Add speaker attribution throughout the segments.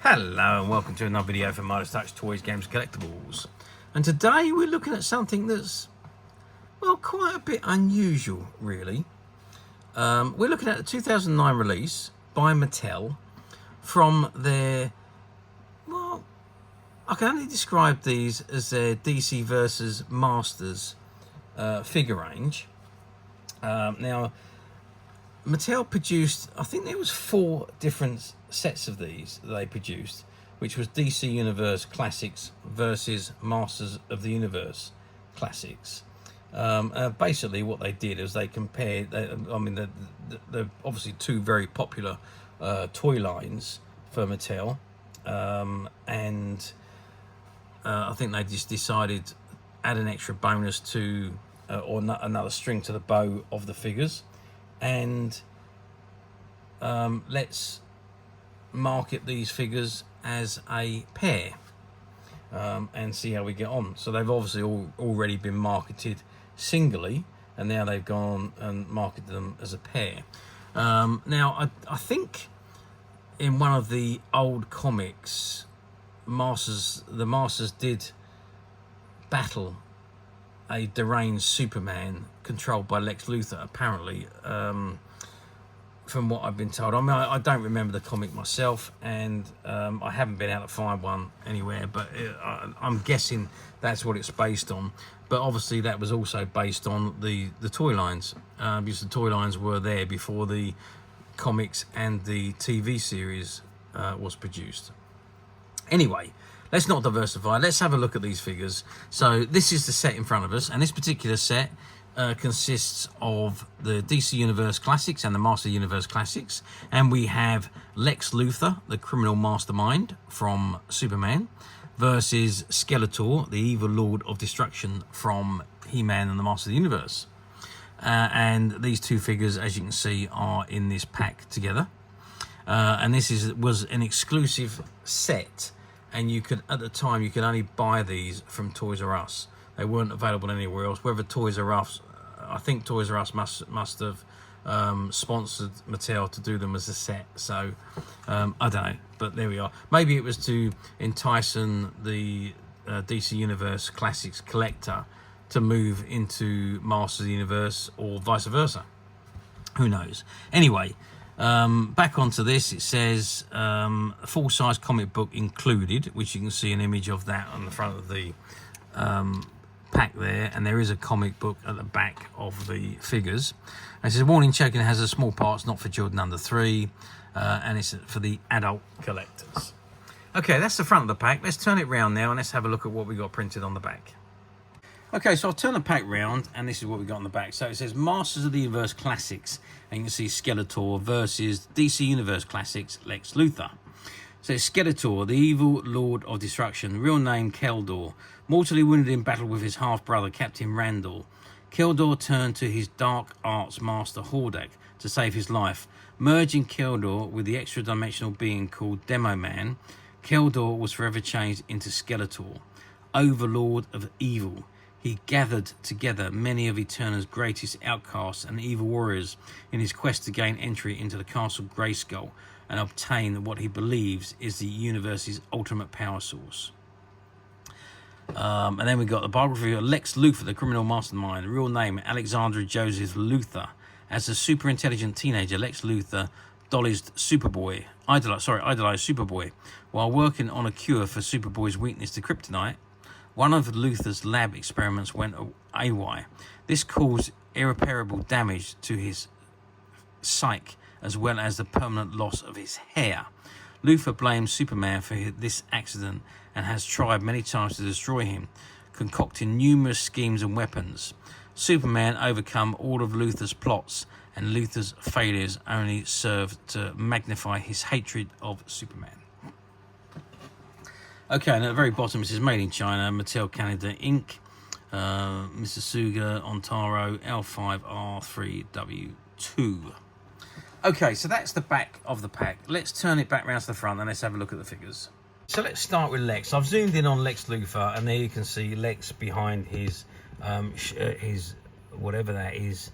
Speaker 1: Hello and welcome to another video from Midas Touch Toys, Games, Collectibles. And today we're looking at something that's, well, quite a bit unusual, really. We're looking at the 2009 release by Mattel from their, well, I can only describe these as their DC versus Masters figure range. Now, Mattel produced, I think there was 4 different sets of these that they produced, which was DC Universe Classics versus Masters of the Universe Classics. Basically what they did is they compared, they're obviously 2 very popular toy lines for Mattel, and I think they just decided add an extra bonus to, or another string to the bow of the figures, and let's market these figures as a pair and see how we get on. So they've obviously already been marketed singly, and now they've gone and marketed them as a pair. Now I think in one of the old comics, the Masters did battle a deranged Superman controlled by Lex Luthor, apparently, from what I've been told. I mean, I don't remember the comic myself, and I haven't been able to find one anywhere, but I'm guessing that's what it's based on. But obviously that was also based on the toy lines, because the toy lines were there before the comics and the TV series was produced. Anyway, let's not diversify. Let's have a look at these figures. So this is the set in front of us, and this particular set consists of the DC Universe Classics and the Master Universe Classics, and we have Lex Luthor, the criminal mastermind from Superman, versus Skeletor, the evil Lord of Destruction from He-Man and the Master of the Universe. And these 2 figures, as you can see, are in this pack together. And this was an exclusive set, and you could, at the time, you could only buy these from Toys R Us. They weren't available anywhere else. Whether Toys R Us, I think Toys R Us must have sponsored Mattel to do them as a set. So I don't know, but there we are. Maybe it was to entice the DC Universe Classics collector to move into Masters of the Universe, or vice versa. Who knows? Anyway, back onto this. It says full-size comic book included, which you can see an image of that on the front of the pack there, and there is a comic book at the back of the figures. And it says warning, checking has a small parts not for children under 3, and it's for the adult collectors. Okay, that's the front of the pack. Let's turn it round now and let's have a look at what we got printed on the back. Okay, so I'll turn the pack round, and this is what we got on the back. So it says Masters of the Universe Classics, and you can see Skeletor versus DC Universe Classics Lex Luthor. So it's Skeletor, the evil Lord of Destruction, real name Keldor, mortally wounded in battle with his half-brother Captain Randall. Keldor turned to his dark arts master Hordak to save his life. Merging Keldor with the extra-dimensional being called Demo Man, Keldor was forever changed into Skeletor, overlord of evil. He gathered together many of Eterna's greatest outcasts and evil warriors in his quest to gain entry into the Castle Greyskull and obtain what he believes is the universe's ultimate power source. And then we got the biography of Lex Luthor, the criminal mastermind, real name Alexander Joseph Luthor. As a super intelligent teenager, Lex Luthor idolized Superboy while working on a cure for Superboy's weakness to kryptonite. One of Luthor's lab experiments went awry. This caused irreparable damage to his psyche, as well as the permanent loss of his hair. Luthor blames Superman for this accident and has tried many times to destroy him, concocting numerous schemes and weapons. Superman overcome all of Luthor's plots, and Luthor's failures only served to magnify his hatred of Superman. Okay, and at the very bottom it says Made in China, Mattel Canada Inc., Mississauga, Ontario, L5R3W2. Okay, so that's the back of the pack. Let's turn it back around to the front and let's have a look at the figures. So let's start with Lex. I've zoomed in on Lex Luthor, and there you can see Lex behind his whatever that is,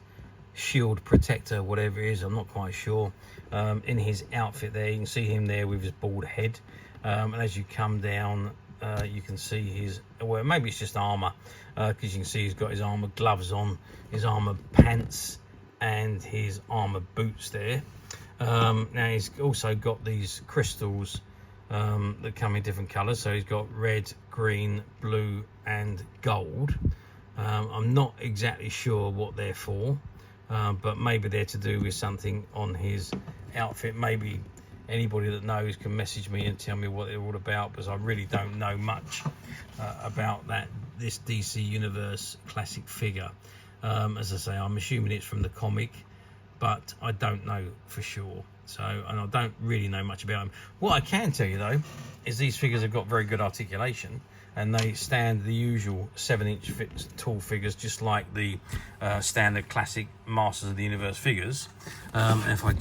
Speaker 1: shield protector, whatever it is, I'm not quite sure. In his outfit there, you can see him there with his bald head. And as you come down, you can see his, well, maybe it's just armor, because you can see he's got his armor gloves on, his armor pants, and his armor boots there. Now he's also got these crystals that come in different colors. So he's got red, green, blue, and gold. I'm not exactly sure what they're for, but maybe they're to do with something on his outfit. Maybe anybody that knows can message me and tell me what they're all about, because I really don't know much about this DC Universe classic figure. As I say, I'm assuming it's from the comic, but I don't know for sure. So, and I don't really know much about them. What I can tell you though is these figures have got very good articulation, and they stand the usual 7-inch tall figures, just like the standard classic Masters of the Universe figures. If I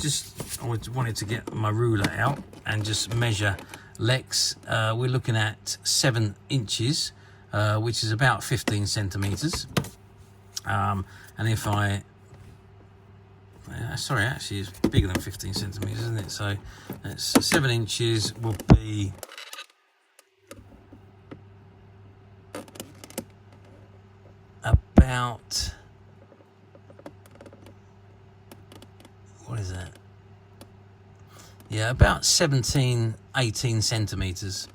Speaker 1: wanted to get my ruler out and just measure Lex, we're looking at 7 inches, which is about 15 centimeters. And if I, sorry, actually it's bigger than 15 centimeters, isn't it? So that's 7 inches will be about, what is that? Yeah, about 17, 18 centimeters.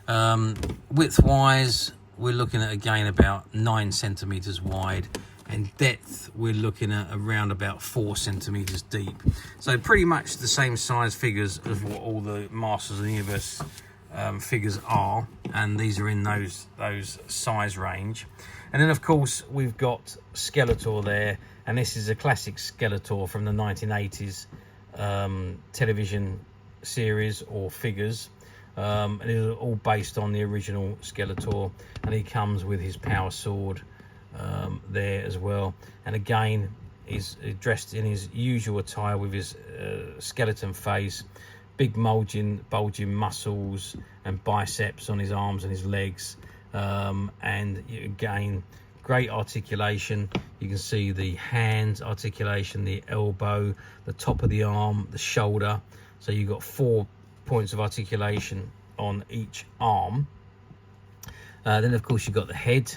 Speaker 1: Width wise, we're looking at again about 9 centimeters wide, and depth we're looking at around about 4 centimeters deep. So pretty much the same size figures as what all the Masters of the Universe figures are, and these are in those size range. And then of course we've got Skeletor there, and this is a classic Skeletor from the 1980s television series or figures. And it's all based on the original Skeletor, and he comes with his power sword there as well. And again, he's dressed in his usual attire with his skeleton face, big bulging muscles and biceps on his arms and his legs, and again, great articulation. You can see the hands articulation, the elbow, the top of the arm, the shoulder. So you've got 4 points of articulation on each arm. Then of course you've got the head,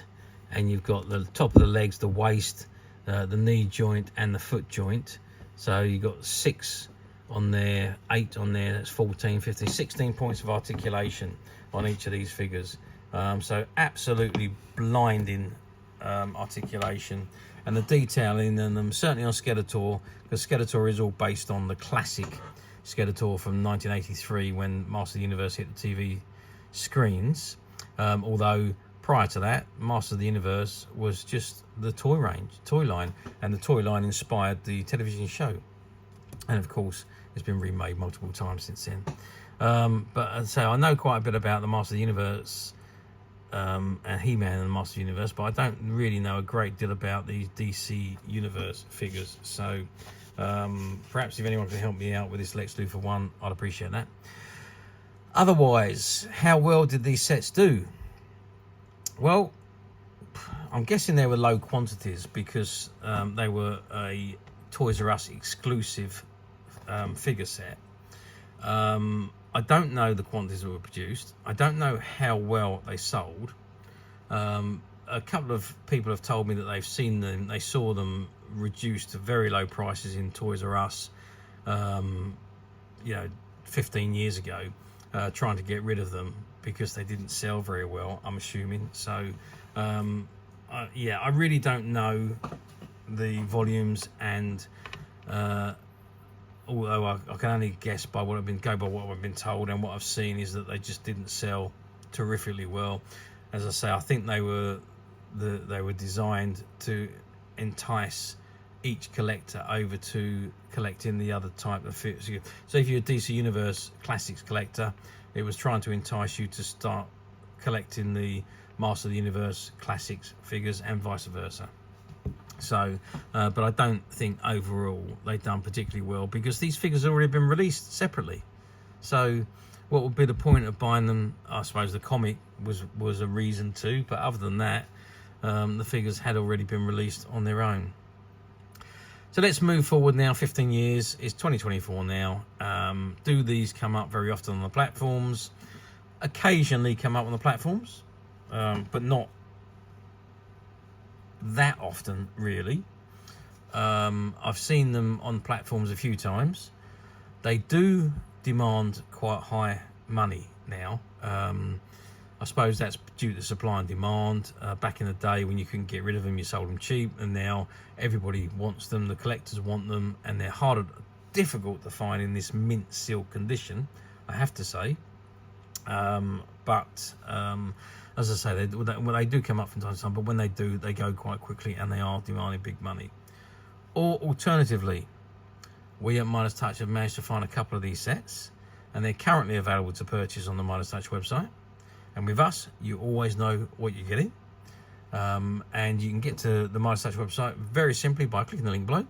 Speaker 1: and you've got the top of the legs, the waist, the knee joint, and the foot joint. So you've got 6 on there, 8 on there, that's 14, 15, 16 points of articulation on each of these figures. So absolutely blinding articulation, and the detailing in them, certainly on Skeletor, because Skeletor is all based on the classic Skeletor from 1983 when Master of the Universe hit the TV screens. Although prior to that, Master of the Universe was just the toy line, and the toy line inspired the television show. And of course, it's been remade multiple times since then. But so I know quite a bit about the Master of the Universe and He-Man and the Master of the Universe, but I don't really know a great deal about these DC Universe figures. So perhaps if anyone can help me out with this Lex Luthor one, I'd appreciate that. Otherwise, how well did these sets do? Well, I'm guessing they were low quantities, because they were a Toys R Us exclusive figure set. I don't know the quantities that were produced. I don't know how well they sold. A couple of people have told me that they've seen them, they saw them reduced to very low prices in Toys R Us, 15 years ago, trying to get rid of them because they didn't sell very well, I'm assuming. So, yeah, I really don't know the volumes, and although I can only guess by what I've been told, and what I've seen is that they just didn't sell terrifically well. As I say, I think they were designed to entice each collector over to collecting the other type of figures. So if you're a DC Universe Classics collector, it was trying to entice you to start collecting the Master of the Universe Classics figures, and vice versa. So, but I don't think overall they've done particularly well, because these figures have already been released separately. So what would be the point of buying them? I suppose the comic was a reason to, but other than that, the figures had already been released on their own. So let's move forward now. 15 years, it's 2024 now. Do these come up very often on the platforms? occasionally come up on the platforms, but not that often, really. I've seen them on platforms a few times. They do demand quite high money now. I suppose that's due to supply and demand. Back in the day when you couldn't get rid of them, you sold them cheap, and now everybody wants them, the collectors want them, and they're difficult to find in this mint seal condition, I have to say. But as I say, they do come up from time to time, but when they do, they go quite quickly, and they are demanding big money. Or alternatively, we at Midas Touch have managed to find a couple of these sets, and they're currently available to purchase on the Midas Touch website. And with us, you always know what you're getting. And you can get to the Midas Touch website very simply by clicking the link below.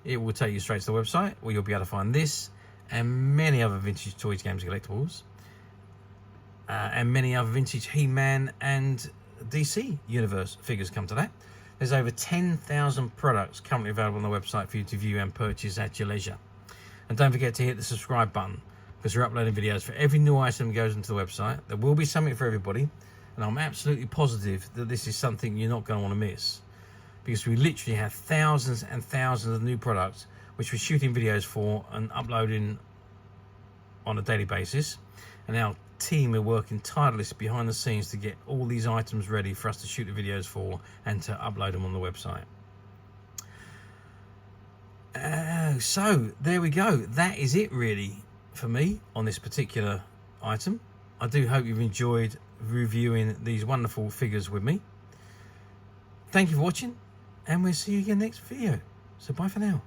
Speaker 1: It will take you straight to the website, where you'll be able to find this and many other vintage toys, games, and collectibles, and many other vintage He-Man and DC Universe figures come to that. There's over 10,000 products currently available on the website for you to view and purchase at your leisure. And don't forget to hit the subscribe button, because we're uploading videos for every new item that goes into the website. There will be something for everybody, and I'm absolutely positive that this is something you're not going to want to miss, because we literally have thousands and thousands of new products which we're shooting videos for and uploading on a daily basis. And our team are working tirelessly behind the scenes to get all these items ready for us to shoot the videos for and to upload them on the website. So there we go. That is it really for me on this particular item. I do hope you've enjoyed reviewing these wonderful figures with me. Thank you for watching, and we'll see you again next video. So bye for now.